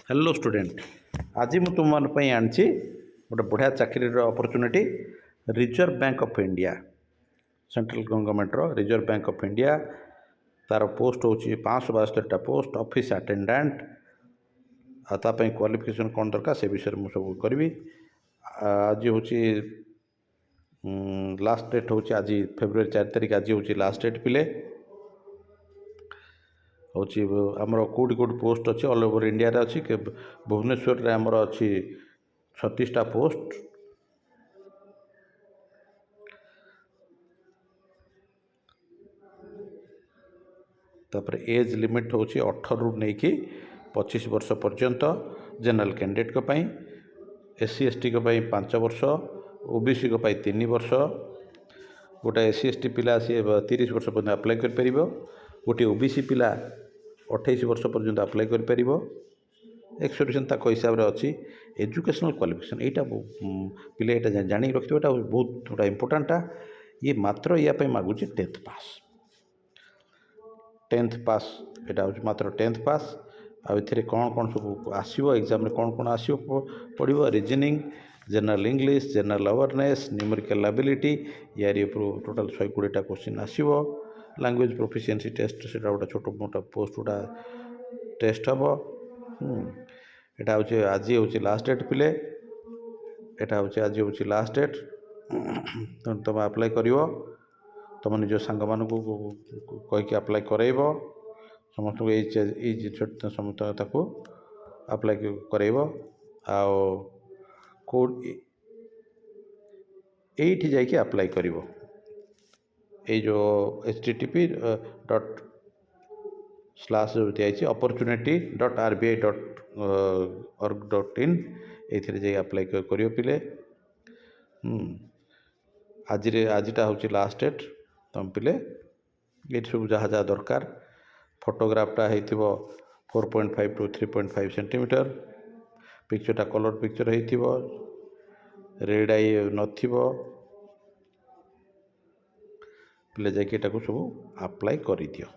Hello student. आज मुझे तुम मन आनी गोटे बढ़िया चाकरी opportunity reserve bank of India central government reserve bank of India तार पोस्ट हूँ 572टा पोस्ट ऑफिस अटेंडेंट आतापाई क्वालिफिकेशन कौन दरकार से विषय मुझे सब करी। आज हूँ लास्ट डेट हूँ आज फेब्रुआरी 4 तारिख आज हूँ लास्ट डेट पिले हूँ आमर कौटी कौटी पोस्ट अच्छी ऑल ओवर इंडिया रे अच्छी भुवनेश्वर रे आमर अच्छी 36टा पोस्ट तापर एज लिमिट हूँ 18 रु नहीं कि 25 वर्ष पर्यंत जनरल कैंडिडेट को पाई एससी एसटी को पाई 5 वर्ष ओबीसी को पाई 3 वर्ष गोटे एससी एसटी पिला सी 30 वर्ष पर्यंत अप्लाई कर परिबो गोटे ओबीसी पिला 28 वर्ष पर्यंत अप्लाई कर परिबो एक्सपेक्टेशन तक हिसाब से अच्छी एजुकेशनल क्वालिफिकेशन यहाँ पिले यहाँ जाणी रखिए यहाँ बहुत गोटा इम्पोर्टाटा ये मात्र या मागुची 10th पास यहाँ हूँ मात्र 10th पास आउ कौन कौन सब आसो एग्जाम कौन कौन आसो पड़ो reasoning general English general awareness numerical ability यार टोटाल 120टा क्वेश्चन आसो लैंग्वेज प्रोफिशिएंसी टेस्ट से गोटे छोट मोटा पोस्ट गुड़ा टेस्ट हम यहाँ हूँ आज हूँ लास्ट डेट पिले यहाँ हूँ आज हूँ लास्ट डेट तुम अप्लाई कर तुम निज सांग मान कहीकि अप्लाई करब समस्त समस्त अप्लाई करब आईटी जाकि अप्लाई कर जो http:// जो दिखाई opportunity.rbi.org.in ये अप्लाई कर पिले आजटा हूँ लास्ट डेट तुम पिले ये सब जहाँ जहाँ दरकार फोटोग्राफटा हो 4.5 to 3.5 सेंटीमीटर पिक्चरटा कलर पिक्चर हो रेड आई नथिबो पिले जाकि सब अप्लाई कर दियो।